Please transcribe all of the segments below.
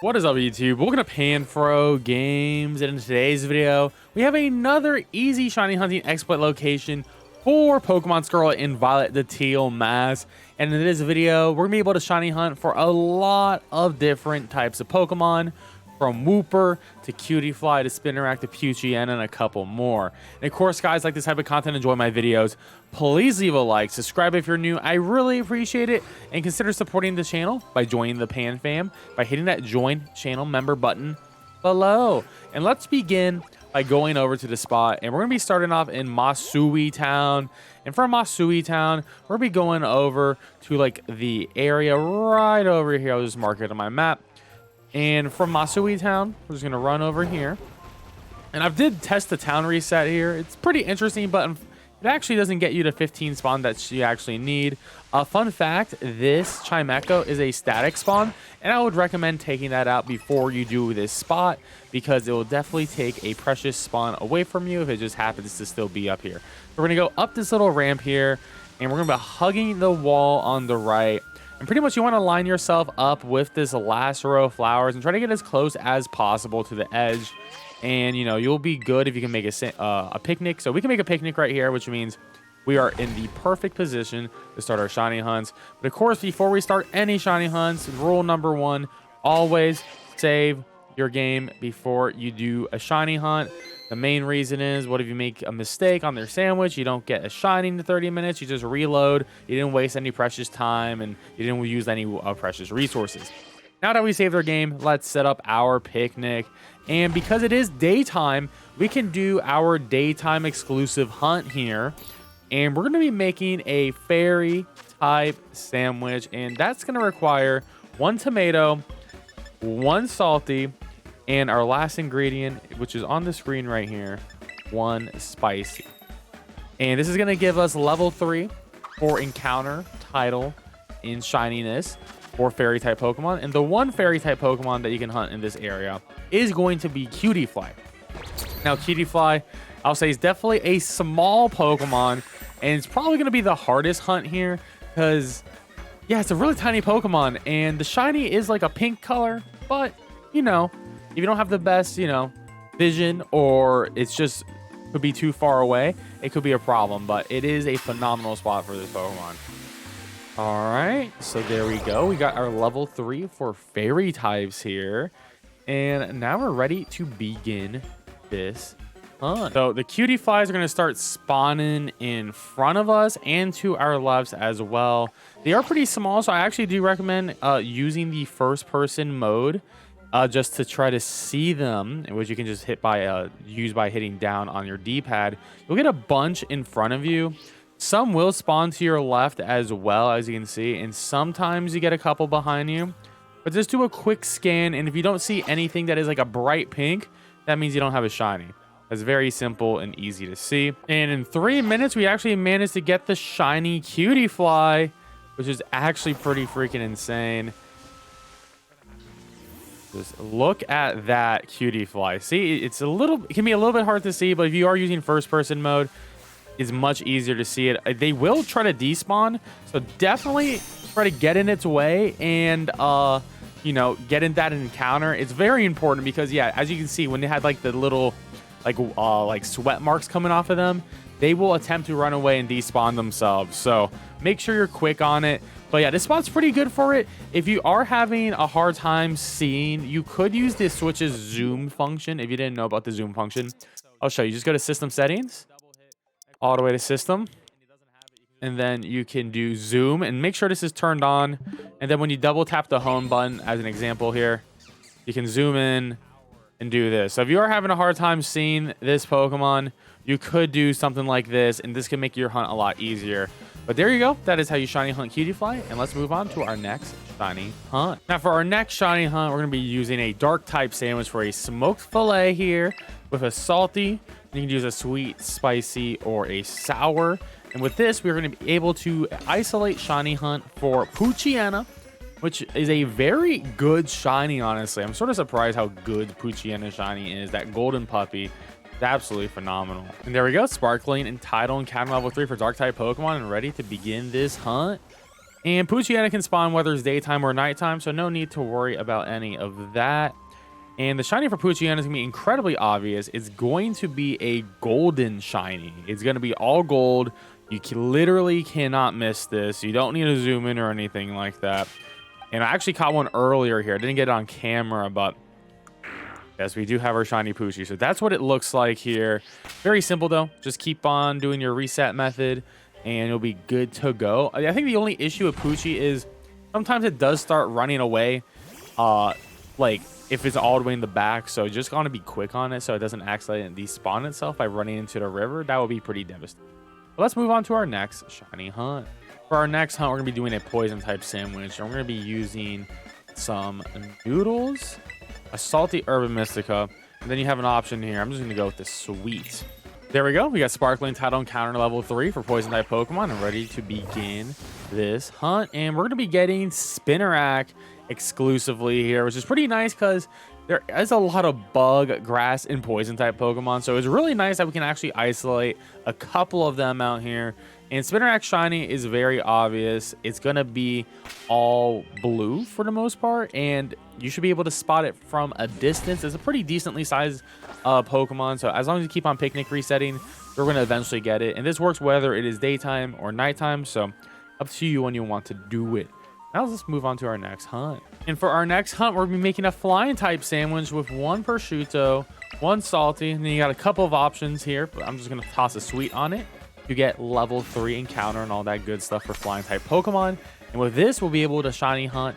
What is up, YouTube? Welcome to PanFro Games, and in today's video we have another easy shiny hunting exploit location for Pokemon Scarlet and Violet, the Teal mass. And in this video we're gonna be able to shiny hunt for a lot of different types of Pokemon, from Wooper to Cutiefly to Spinarak to Poochyena and a couple more. And of course, guys, like this type of content, enjoy my videos, please leave a like, subscribe if you're new, I really appreciate it, and consider supporting the channel by joining the Pan Fam by hitting that join channel member button below. And let's begin by going over to the spot, and we're gonna be starting off in Masui Town. And from Masui Town, we're gonna be going over to like the area right over here. I'll just mark it on my map. And from Masui Town, we're just going to run over here. And I did test the town reset here. It's pretty interesting, but it actually doesn't get you to 15 spawn that you actually need. Fun fact, this Chimecho is a static spawn, and I would recommend taking that out before you do this spot, because it will definitely take a precious spawn away from you if it just happens to still be up here. We're going to go up this little ramp here, and we're going to be hugging the wall on the right. And pretty much you want to line yourself up with this last row of flowers and try to get as close as possible to the edge. And, you know, you'll be good if you can make a picnic. So we can make a picnic right here, which means we are in the perfect position to start our shiny hunts. But of course, before we start any shiny hunts, rule number one, always save your game before you do a shiny hunt. The main reason is, what if you make a mistake on their sandwich? You don't get a shiny in 30 minutes. You just reload. You didn't waste any precious time, and you didn't use any precious resources. Now that we saved our game, let's set up our picnic. And because it is daytime, we can do our daytime exclusive hunt here. And we're going to be making a fairy type sandwich. And that's going to require 1 tomato, 1 salty, and our last ingredient, which is on the screen right here, 1 spicy. And this is going to give us level 3 for encounter title in shininess for fairy type Pokemon. And the 1 fairy type Pokemon that you can hunt in this area is going to be Cutiefly. Now, Cutiefly, I'll say, is definitely a small Pokemon, and it's probably going to be the hardest hunt here because, yeah, it's a really tiny Pokemon, and the shiny is like a pink color, but, you know, if you don't have the best, you know, vision, or it's just could be too far away, it could be a problem. But it is a phenomenal spot for this Pokemon. All right, so there we go. We got our level 3 for fairy types here, and now we're ready to begin this hunt. So the Cutieflies are going to start spawning in front of us and to our lefts as well. They are pretty small, so I actually do recommend using the first person mode. Just to try to see them, which you can just use by hitting down on your D-pad. You'll get a bunch in front of you. Some will spawn to your left as well, as you can see, and sometimes you get a couple behind you. But just do a quick scan, and if you don't see anything that is like a bright pink, that means you don't have a shiny. That's very simple and easy to see. And in 3 minutes, we actually managed to get the shiny Cutiefly, which is actually pretty freaking insane. Just look at that Cutiefly. See, it can be a little bit hard to see, but if you are using first person mode, it's much easier to see it. They will try to despawn, so definitely try to get in its way and you know, get in that encounter. It's very important because, yeah, as you can see, when they had like the little like sweat marks coming off of them, they will attempt to run away and despawn themselves. So make sure you're quick on it. But yeah, this spot's pretty good for it. If you are having a hard time seeing, you could use this Switch's zoom function. If you didn't know about the zoom function, I'll show you. Just go to system settings, all the way to system, and then you can do zoom, and make sure this is turned on. And then when you double tap the home button, as an example here, you can zoom in and do this. So if you are having a hard time seeing this Pokemon, you could do something like this, and this can make your hunt a lot easier. But there you go. That is how you shiny hunt Cutiefly. And let's move on to our next shiny hunt. Now, for our next shiny hunt, we're going to be using a dark type sandwich for a smoked fillet here with a salty. You can use a sweet, spicy, or a sour. And with this, we're going to be able to isolate shiny hunt for Poochyena, which is a very good shiny, honestly. I'm sort of surprised how good Poochyena shiny is. That golden puppy. Absolutely phenomenal. And there we go, sparkling and title encounter level 3 for dark type Pokemon, and ready to begin this hunt. And Poochyena can spawn whether it's daytime or nighttime, so no need to worry about any of that. And the shiny for Poochyena is going to be incredibly obvious. It's going to be a golden shiny. It's going to be all gold. You literally cannot miss this. You don't need to zoom in or anything like that. And I actually caught one earlier here. I didn't get it on camera, but yes, we do have our shiny Poochy. So that's what it looks like here. Very simple, though. Just keep on doing your reset method, and you'll be good to go. I think the only issue with Poochy is sometimes it does start running away, like if it's all the way in the back. So just gonna be quick on it so it doesn't accidentally despawn itself by running into the river. That would be pretty devastating. But let's move on to our next shiny hunt. For our next hunt, we're gonna be doing a poison type sandwich, and we're gonna be using some noodles, a salty urban mystica, and then you have an option here. I'm just gonna go with the sweet. There we go. We got Sparkling Title Encounter level 3 for poison type Pokemon and ready to begin this hunt. And we're going to be getting Spinarak exclusively here, which is pretty nice because there is a lot of bug, grass, and poison type Pokemon. So it's really nice that we can actually isolate a couple of them out here. And Spinarak shiny is very obvious. It's going to be all blue for the most part, and you should be able to spot it from a distance. It's a pretty decently sized Pokemon, so as long as you keep on picnic resetting, you're going to eventually get it. And this works whether it is daytime or nighttime, so up to you when you want to do it. Now let's move on to our next hunt. And for our next hunt, we're going to be making a flying type sandwich with one prosciutto, one salty, and then you got a couple of options here, but I'm just going to toss a sweet on it. You get level 3 encounter and all that good stuff for flying type Pokemon. And with this, we'll be able to shiny hunt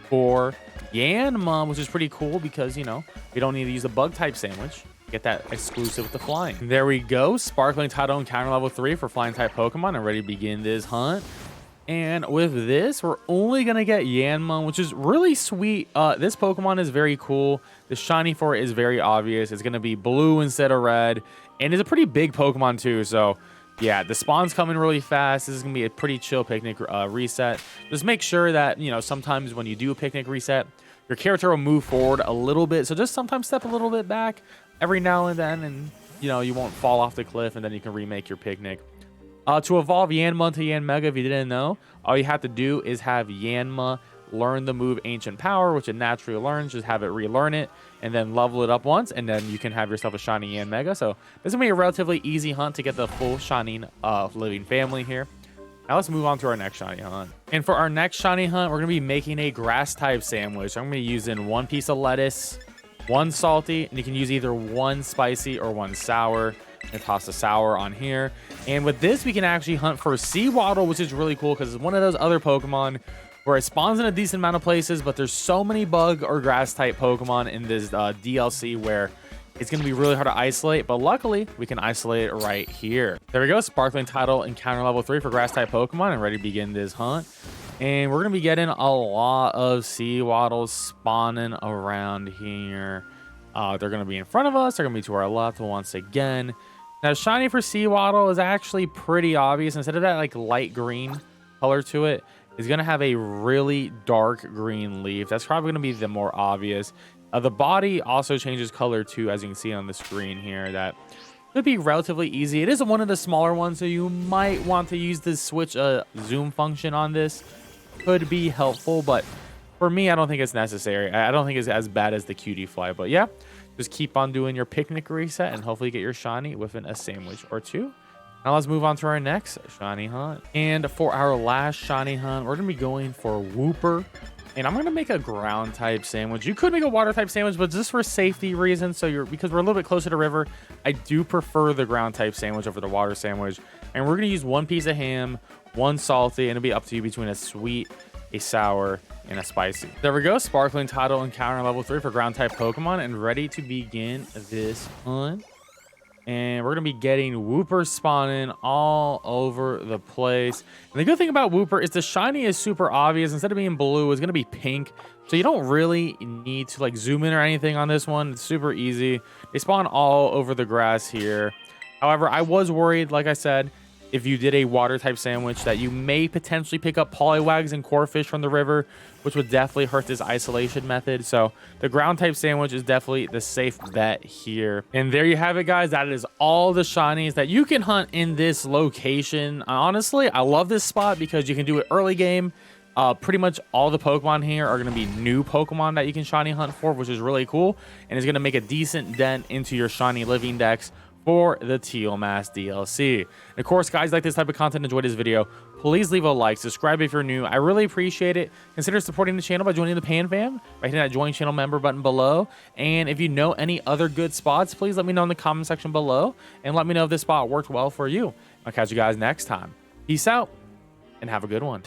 for Yanma, which is pretty cool because, you know, we don't need to use a bug type sandwich. Get that exclusive with the flying. There we go. Sparkling Title Encounter level 3 for flying type Pokemon and ready to begin this hunt. And with this, we're only going to get Yanma, which is really sweet. This Pokemon is very cool. The shiny for it is very obvious. It's going to be blue instead of red. And it's a pretty big Pokemon too, so yeah, the spawn's coming really fast. This is going to be a pretty chill picnic reset. Just make sure that, you know, sometimes when you do a picnic reset, your character will move forward a little bit. So just sometimes step a little bit back every now and then, and, you know, you won't fall off the cliff, and then you can remake your picnic. To evolve Yanma to Yanmega, if you didn't know, all you have to do is have Yanma learn the move Ancient Power, which it naturally learns. Just have it relearn it and then level it up once, and then you can have yourself a shiny Yanmega. So this is gonna be a relatively easy hunt to get the full shining living family here. Now let's move on to our next shiny hunt. And for our next shiny hunt, we're gonna be making a grass type sandwich. I'm gonna be using one piece of lettuce, one salty, and you can use either one spicy or one sour. And toss the sour on here. And with this, we can actually hunt for Sewaddle, which is really cool because it's one of those other Pokemon where it spawns in a decent amount of places, but there's so many bug or grass type Pokemon in this DLC where it's going to be really hard to isolate, but luckily we can isolate it right here. There we go. Sparkling Title Encounter level 3 for grass type Pokemon and ready to begin this hunt. And we're going to be getting a lot of Sewaddles spawning around here. They're going to be in front of us. They're going to be to our left once again. Now, shiny for Sewaddle is actually pretty obvious. Instead of that like light green color to it, it's going to have a really dark green leaf. That's probably going to be the more obvious. The body also changes color too, as you can see on the screen here. That could be relatively easy. It is one of the smaller ones, so you might want to use the switch zoom function on this. Could be helpful, but for me, I don't think it's necessary. I don't think it's as bad as the Cutiefly, but yeah. Just keep on doing your picnic reset and hopefully get your shiny within a sandwich or two. Now let's move on to our next shiny hunt. And for our last shiny hunt, we're going to be going for Wooper. And I'm going to make a ground type sandwich. You could make a water type sandwich, but just for safety reasons, because we're a little bit closer to river, I do prefer the ground type sandwich over the water sandwich. And we're going to use one piece of ham, one salty, and it'll be up to you between a sweet, a sour, and a spicy. There we go. Sparkling Title Encounter level 3 for ground type Pokemon and ready to begin this hunt. And we're going to be getting Wooper spawning all over the place. And the good thing about Wooper is the shiny is super obvious. Instead of being blue, it's going to be pink. So you don't really need to like zoom in or anything on this one. It's super easy. They spawn all over the grass here. However, I was worried, like I said, if you did a water type sandwich, that you may potentially pick up Poliwags and Corefish from the river, which would definitely hurt this isolation method. So the ground type sandwich is definitely the safe bet here. And there you have it, guys. That is all the shinies that you can hunt in this location. Honestly, I love this spot because you can do it early game, Pretty much all the Pokemon here are going to be new Pokemon that you can shiny hunt for, which is really cool, and is going to make a decent dent into your shiny living dex for the Teal Mass DLC. And of course, guys, like this type of content, enjoyed this video, please leave a like, subscribe if you're new. I really appreciate it. Consider supporting the channel by joining the Pan Fam by hitting that join channel member button below. And if you know any other good spots, please let me know in the comment section below and let me know if this spot worked well for you. I'll catch you guys next time. Peace out and have a good one.